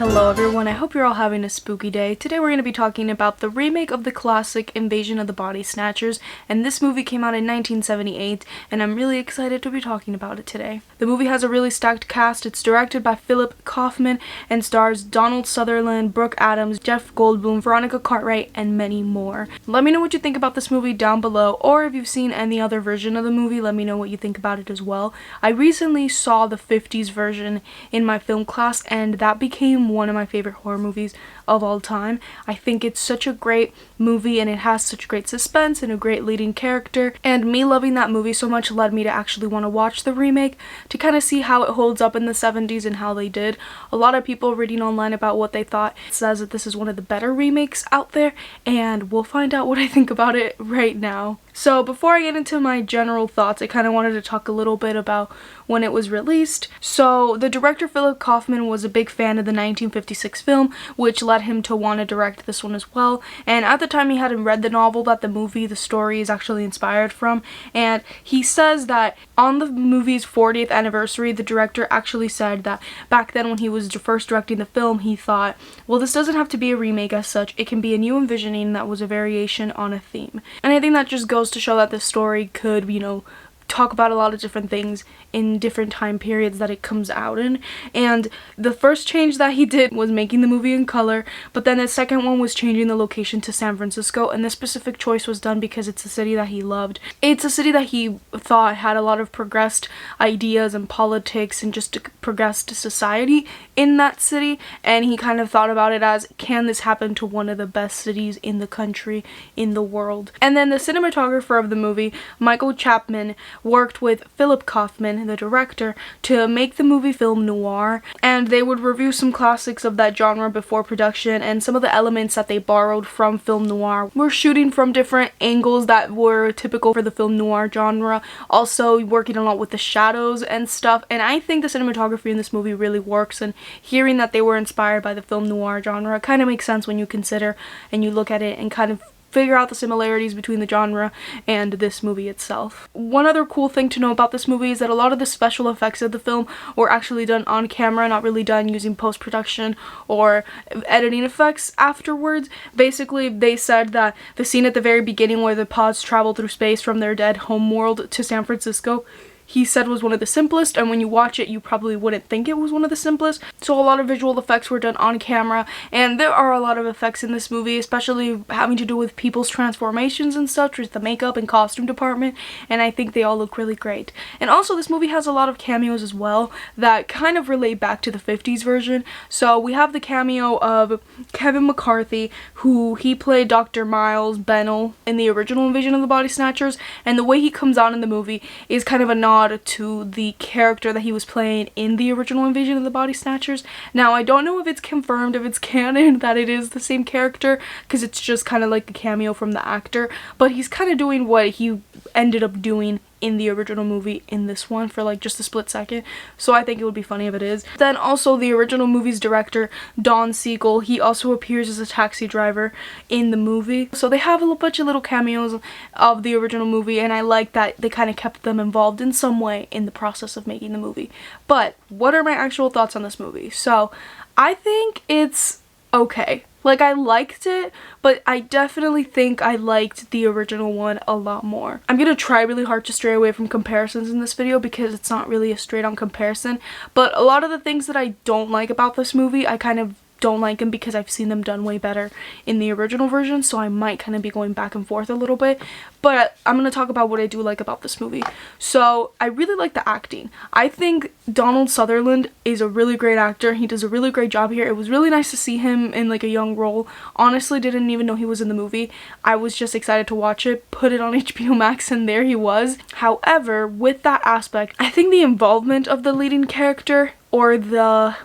Hello everyone, I hope you're all having a spooky day. Today we're going to be talking about the remake of the classic Invasion of the Body Snatchers, and this movie came out in 1978, and I'm really excited to be talking about it today. The movie has a really stacked cast. It's directed by Philip Kaufman and stars Donald Sutherland, Brooke Adams, Jeff Goldblum, Veronica Cartwright, and many more. Let me know what you think about this movie down below, or if you've seen any other version of the movie, let me know what you think about it as well. I recently saw the 50s version in my film class, and that became one of my favorite horror movies of all time. I think it's such a great movie and it has such great suspense and a great leading character, and me loving that movie so much led me to actually want to watch the remake to kind of see how it holds up in the 70s and how they did. A lot of people reading online about what they thought says that this is one of the better remakes out there, and we'll find out what I think about it right now. So before I get into my general thoughts, I kind of wanted to talk a little bit about when it was released. So the director Philip Kaufman was a big fan of the 1956 film, which led him to want to direct this one as well. And at the time he hadn't read the novel that the story is actually inspired from. And he says that on the movie's 40th anniversary, the director actually said that back then when he was first directing the film, he thought, well, this doesn't have to be a remake as such. It can be a new envisioning that was a variation on a theme. And I think that just goes to show that this story could, talk about a lot of different things in different time periods that it comes out in. And the first change that he did was making the movie in color, but then the second one was changing the location to San Francisco, and this specific choice was done because it's a city that he loved. It's a city that he thought had a lot of progressed ideas and politics and just progressed society in that city, and he kind of thought about it as, can this happen to one of the best cities in the country, in the world? And then the cinematographer of the movie, Michael Chapman, worked with Philip Kaufman, the director, to make the movie film noir, and they would review some classics of that genre before production, and some of the elements that they borrowed from film noir were shooting from different angles that were typical for the film noir genre, also working a lot with the shadows and stuff. And I think the cinematography in this movie really works, and hearing that they were inspired by the film noir genre kind of makes sense when you consider and you look at it and kind of figure out the similarities between the genre and this movie itself. One other cool thing to know about this movie is that a lot of the special effects of the film were actually done on camera, not really done using post-production or editing effects afterwards. Basically, they said that the scene at the very beginning where the pods travel through space from their dead homeworld to San Francisco, he said was one of the simplest, and when you watch it you probably wouldn't think it was one of the simplest. So a lot of visual effects were done on camera, and there are a lot of effects in this movie, especially having to do with people's transformations and such, with the makeup and costume department, and I think they all look really great. And also this movie has a lot of cameos as well that kind of relate back to the 50s version. So we have the cameo of Kevin McCarthy, who he played Dr. Miles Bennell in the original Invasion of the Body Snatchers, and the way he comes out in the movie is kind of a nod to the character that he was playing in the original Invasion of the Body Snatchers. Now, I don't know if it's confirmed, if it's canon that it is the same character, because it's just kind of like a cameo from the actor, but he's kind of doing what he ended up doing in the original movie in this one for like just a split second, so I think it would be funny if it is. Then also the original movie's director, Don Siegel, he also appears as a taxi driver in the movie. So they have a bunch of little cameos of the original movie, and I like that they kind of kept them involved in some way in the process of making the movie. But what are my actual thoughts on this movie? So I think it's okay. Like, I liked it, but I definitely think I liked the original one a lot more. I'm gonna try really hard to stray away from comparisons in this video because it's not really a straight-on comparison, but a lot of the things that I don't like about this movie, I kind of don't like them because I've seen them done way better in the original version, so I might kind of be going back and forth a little bit. But I'm going to talk about what I do like about this movie. So I really like the acting. I think Donald Sutherland is a really great actor. He does a really great job here. It was really nice to see him in like a young role. Honestly, didn't even know he was in the movie. I was just excited to watch it, put it on HBO Max, and there he was. However, with that aspect, I think the involvement of the leading character, or the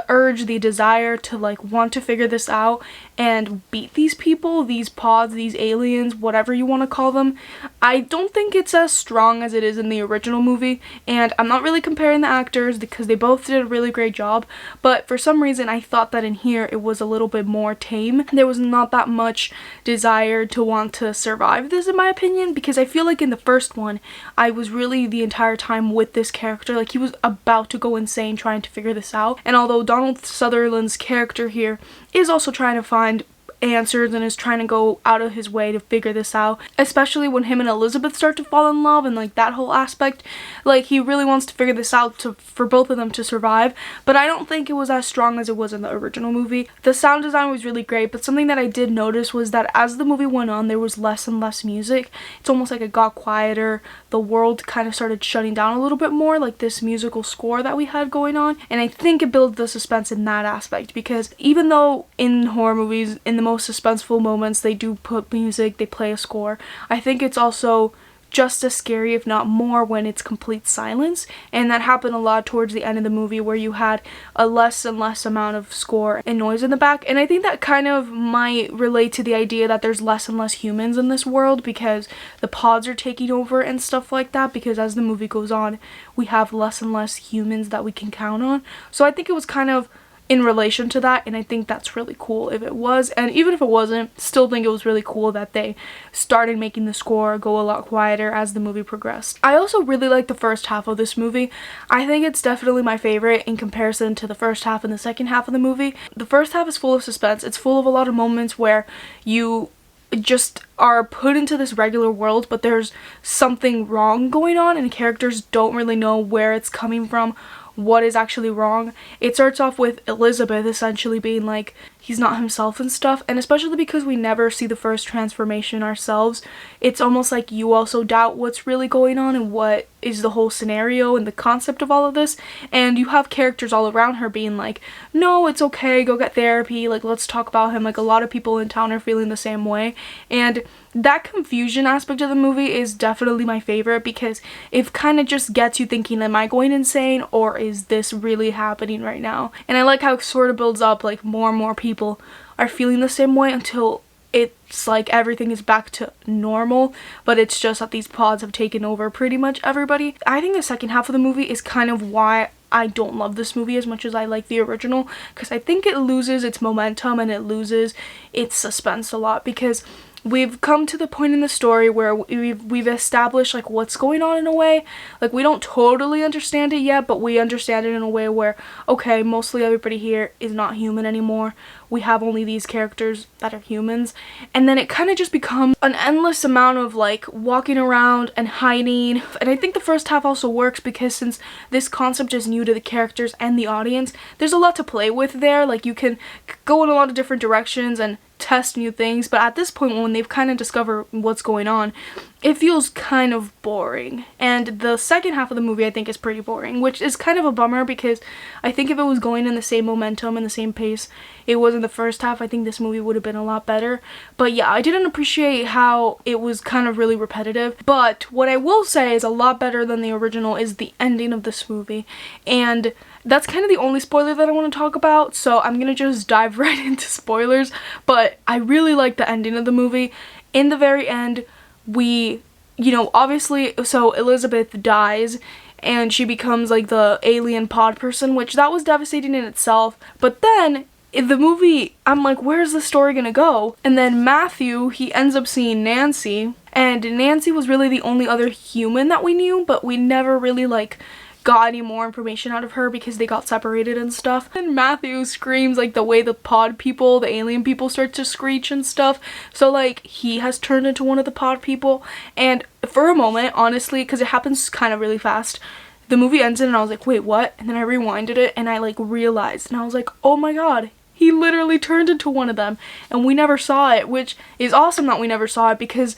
urge, the desire to like want to figure this out and beat these people, these pods, these aliens, whatever you want to call them, I don't think it's as strong as it is in the original movie. And I'm not really comparing the actors because they both did a really great job, but for some reason I thought that in here it was a little bit more tame. There was not that much desire to want to survive this, in my opinion, because I feel like in the first one I was really the entire time with this character. Like, he was about to go insane trying to figure this out, and although Donald Sutherland's character here is also trying to find answers and is trying to go out of his way to figure this out, especially when him and Elizabeth start to fall in love and like that whole aspect, like he really wants to figure this out for both of them to survive. But I don't think it was as strong as it was in the original movie. The sound design was really great, but something that I did notice was that as the movie went on, there was less and less music. It's almost like it got quieter. The world kind of started shutting down a little bit more, like this musical score that we had going on, and I think it builds the suspense in that aspect, because even though in horror movies, in the most suspenseful moments, they do put music, they play a score, I think it's also just as scary, if not more, when it's complete silence. And that happened a lot towards the end of the movie, where you had a less and less amount of score and noise in the back. And I think that kind of might relate to the idea that there's less and less humans in this world, because the pods are taking over and stuff like that, because as the movie goes on, we have less and less humans that we can count on. So I think it was kind of in relation to that, and I think that's really cool if it was. And even if it wasn't, still think it was really cool that they started making the score go a lot quieter as the movie progressed. I also really like the first half of this movie. I think it's definitely my favorite in comparison to the first half and the second half of the movie. The first half is full of suspense. It's full of a lot of moments where you just are put into this regular world, but there's something wrong going on and characters don't really know where it's coming from, what is actually wrong. It starts off with Elizabeth essentially being like, he's not himself and stuff, and especially because we never see the first transformation ourselves, it's almost like you also doubt what's really going on and what is the whole scenario and the concept of all of this. And you have characters all around her being like, no, it's okay, go get therapy, like let's talk about him. Like a lot of people in town are feeling the same way, and that confusion aspect of the movie is definitely my favorite, because it kind of just gets you thinking, am I going insane, or is this really happening right now? And I like how it sort of builds up, like more and more people are feeling the same way until it's like everything is back to normal, but it's just that these pods have taken over pretty much everybody. I think the second half of the movie is kind of why I don't love this movie as much as I like the original, because I think it loses its momentum and it loses its suspense a lot, because we've come to the point in the story where we've established like what's going on in a way. Like we don't totally understand it yet, but we understand it in a way where, okay, mostly everybody here is not human anymore. We have only these characters that are humans. And then it kind of just becomes an endless amount of like walking around and hiding. And I think the first half also works because since this concept is new to the characters and the audience, there's a lot to play with there. Like you can go in a lot of different directions and test new things, but at this point when they've kind of discovered what's going on, it feels kind of boring. And the second half of the movie I think is pretty boring, which is kind of a bummer, because I think if it was going in the same momentum and the same pace it was in the first half, I think this movie would have been a lot better. But yeah, I didn't appreciate how it was kind of really repetitive. But what I will say is a lot better than the original is the ending of this movie, and that's kind of the only spoiler that I want to talk about, so I'm gonna just dive right into spoilers. But I really like the ending of the movie. In the very end, we, obviously, so Elizabeth dies and she becomes like the alien pod person, which that was devastating in itself. But then in the movie, I'm like, where's the story gonna go? And then Matthew, he ends up seeing Nancy, and Nancy was really the only other human that we knew, but we never really like got any more information out of her because they got separated and stuff. And Matthew screams like the way the pod people, the alien people, start to screech and stuff. So like he has turned into one of the pod people. And for a moment, honestly, because it happens kind of really fast, the movie ends and I was like, wait, what? And then I rewinded it and I like realized, and I was like, oh my god, he literally turned into one of them and we never saw it, which is awesome that we never saw it, because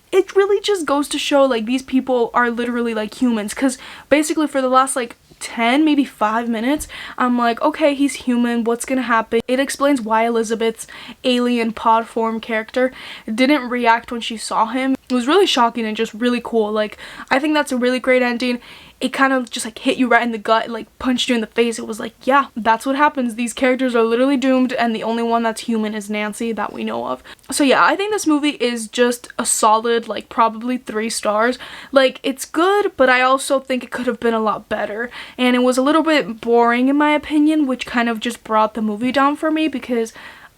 it really just goes to show like these people are literally like humans. Because basically for the last like 10, maybe 5 minutes, I'm like, okay, he's human, what's gonna happen? It explains why Elizabeth's alien pod form character didn't react when she saw him. It was really shocking and just really cool. Like, I think that's a really great ending. It kind of just like hit you right in the gut, like punched you in the face. It was like, yeah, that's what happens. These characters are literally doomed, and the only one that's human is Nancy that we know of. So yeah, I think this movie is just a solid, like probably 3 stars. Like, it's good, but I also think it could have been a lot better. And it was a little bit boring in my opinion, which kind of just brought the movie down for me, because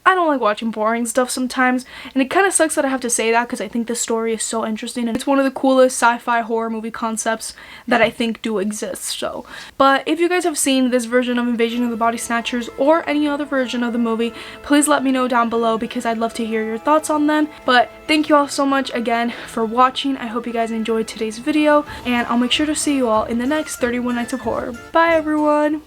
I don't like watching boring stuff sometimes, and it kind of sucks that I have to say that because I think the story is so interesting and it's one of the coolest sci-fi horror movie concepts that I think do exist. So, but if you guys have seen this version of Invasion of the Body Snatchers or any other version of the movie, please let me know down below because I'd love to hear your thoughts on them. But thank you all so much again for watching. I hope you guys enjoyed today's video, and I'll make sure to see you all in the next 31 Nights of Horror. Bye everyone!